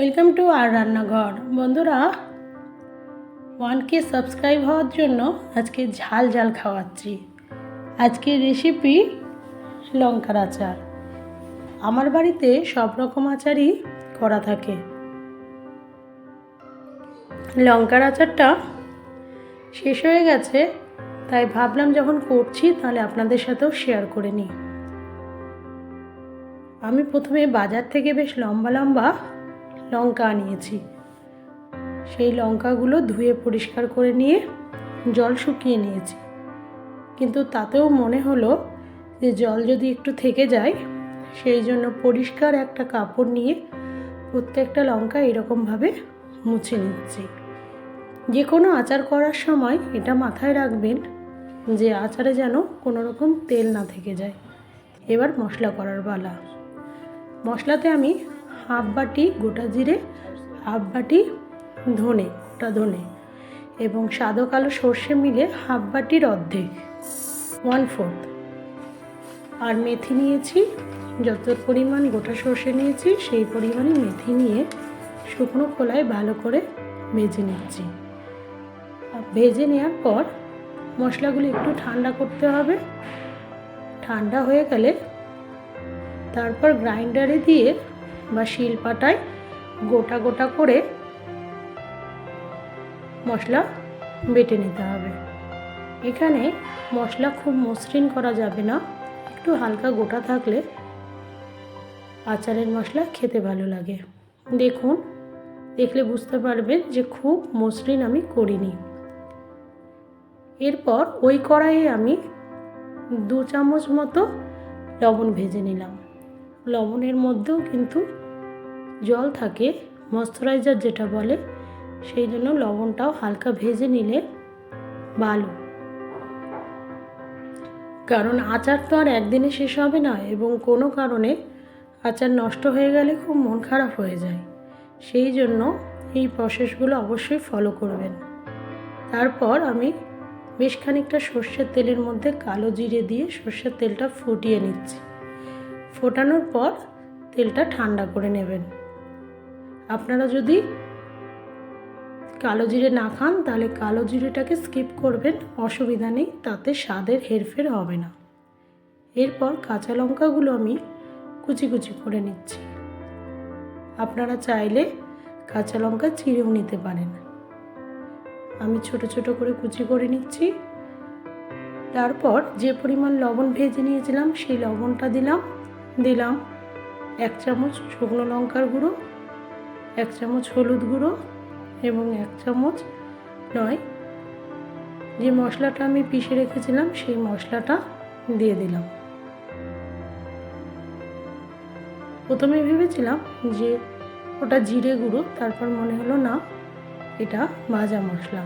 Welcome to আর রান্নাঘর। বন্ধুরা, 1K subscribe হওয়ার জন্য আজকে ঝাল ঝাল খাওয়াচ্ছি। আজকের রেসিপি লঙ্কার আচার। আমার বাড়িতে সব রকম আচারই করা থাকে। লঙ্কার আচারটা শেষ হয়ে গেছে, তাই ভাবলাম যখন করছি তাহলে আপনাদের সাথেও শেয়ার করে নিই। আমি প্রথমে বাজার থেকে বেশ লম্বা লম্বা লঙ্কা আনিয়েছি। সেই লঙ্কাগুলো ধুয়ে পরিষ্কার করে নিয়ে জল শুকিয়ে নিয়েছি, কিন্তু তাতেও মনে হলো যে জল যদি একটু থেকে যায়, সেই জন্য পরিষ্কার একটা কাপড় নিয়ে প্রত্যেকটা লঙ্কা এরকমভাবে মুছে নিচ্ছি। যে কোনো আচার করার সময় এটা মাথায় রাখবেন যে আচারে যেন কোনো রকম তেল না থেকে যায়। এবার মশলা করার পালা। মশলাতে আমি হাফ বাটি গোটা জিরে, হাফ বাটি ধনে, গোটা ধনে এবং সাদা কালো সর্ষে মিলে হাফ বাটির অর্ধেক, 1/4, আর মেথি নিয়েছি। যত পরিমাণ গোটা সর্ষে নিয়েছি সেই পরিমাণে মেথি নিয়ে শুকনো খোলায় ভালো করে ভেজে নিচ্ছি। ভেজে নেওয়ার পর মশলাগুলো একটু ঠান্ডা করতে হবে। ঠান্ডা হয়ে গেলে তারপর গ্রাইন্ডারে দিয়ে বা শিলপাটায় গোটা গোটা করে মশলা বেটে নিতে হবে। এখানে মশলা খুব মসৃণ করা যাবে না, একটু হালকা গোটা থাকলে আচারের মশলা খেতে ভালো লাগে। দেখুন, দেখলে বুঝতে পারবেন যে খুব মসৃণ আমি করিনি। এরপর ওই কড়াইয়ে আমি 2 চামচ মতো লবণ ভেজে নিলাম। লবণের মধ্যেও কিন্তু জল থাকে, ময়েশ্চারাইজার যেটা বলে, সেই জন্য লবণটাও হালকা ভেজে নিলে ভালো। কারণ আচার তো আর একদিনে শেষ হবে না, এবং কোনো কারণে আচার নষ্ট হয়ে গেলে খুব মন খারাপ হয়ে যায়। সেই জন্য এই প্রসেসগুলো অবশ্যই ফলো করবেন। তারপর আমি বেশ খানিকটা সর্ষের তেলের মধ্যে কালো জিরে দিয়ে সর্ষের তেলটা ফুটিয়ে নিচ্ছি। ফোটানোর পর তেলটা ঠান্ডা করে নেবেন। আপনারা যদি কালো জিরে না খান তাহলে কালো জিরেটাকে স্কিপ করবেন, অসুবিধা নেই, তাতে স্বাদের হেরফের হবে না। এরপর কাঁচা লঙ্কাগুলো আমি কুচি কুচি করে নিচ্ছি। আপনারা চাইলে কাঁচা লঙ্কা চিড়েও নিতে পারেন। আমি ছোট ছোট করে কুচি করে নিচ্ছি। তারপর যে পরিমাণ লবণ ভেজে নিয়েছিলাম সেই লবণটা দিলাম 1 চামচ শুকনো লঙ্কার গুঁড়ো, 1 চামচ হলুদ গুঁড়ো এবং 1 চামচ যে মশলাটা আমি পিষে রেখেছিলাম সেই মশলাটা দিয়ে দিলাম। প্রথমে ভেবেছিলাম যে ওটা জিরে গুঁড়ো, তারপর মনে হলো না, এটা ভাজা মশলা।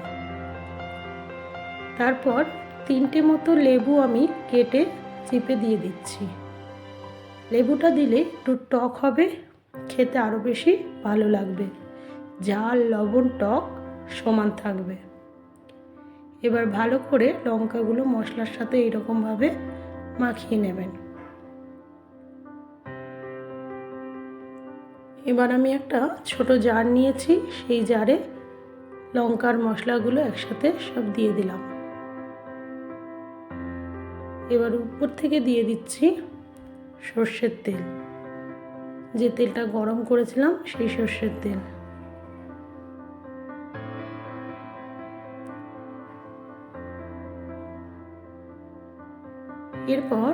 তারপর 3টে মতো লেবু আমি কেটে চিপে দিয়ে দিচ্ছি। লেবুটা দিলে একটু টক হবে, খেতে আরও বেশি ভালো লাগবে। ঝাল লবণ টক সমান থাকবে। এবার ভালো করে লঙ্কাগুলো মশলার সাথে এরকমভাবে মাখিয়ে নেবেন। এবার আমি একটা ছোট জার নিয়েছি, সেই জারে লঙ্কার মশলাগুলো একসাথে সব দিয়ে দিলাম। এবার উপর থেকে দিয়ে দিচ্ছি সর্ষের তেল, যে তেলটা গরম করেছিলাম সেই সর্ষের তেল। এরপর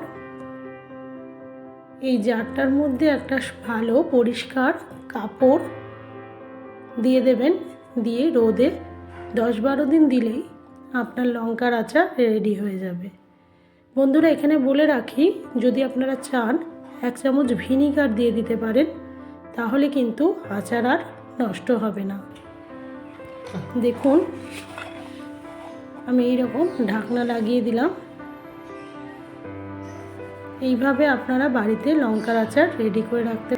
এই জারটার মধ্যে একটা ভালো পরিষ্কার কাপড় দিয়ে দেবেন, দিয়ে রোদে 10-12 দিন দিলেই আপনার লঙ্কার আচার রেডি হয়ে যাবে। বন্ধুরা, এখানে বলে রাখি, যদি আপনারা চান 1 চামচ ভিনিগার দিয়ে দিতে পারেন, তাহলে কিন্তু আচার আর নষ্ট হবে না। দেখুন, আমি এইরকম ঢাকনা লাগিয়ে দিলাম। এইভাবে আপনারা বাড়িতে লঙ্কার আচার রেডি করে রাখতে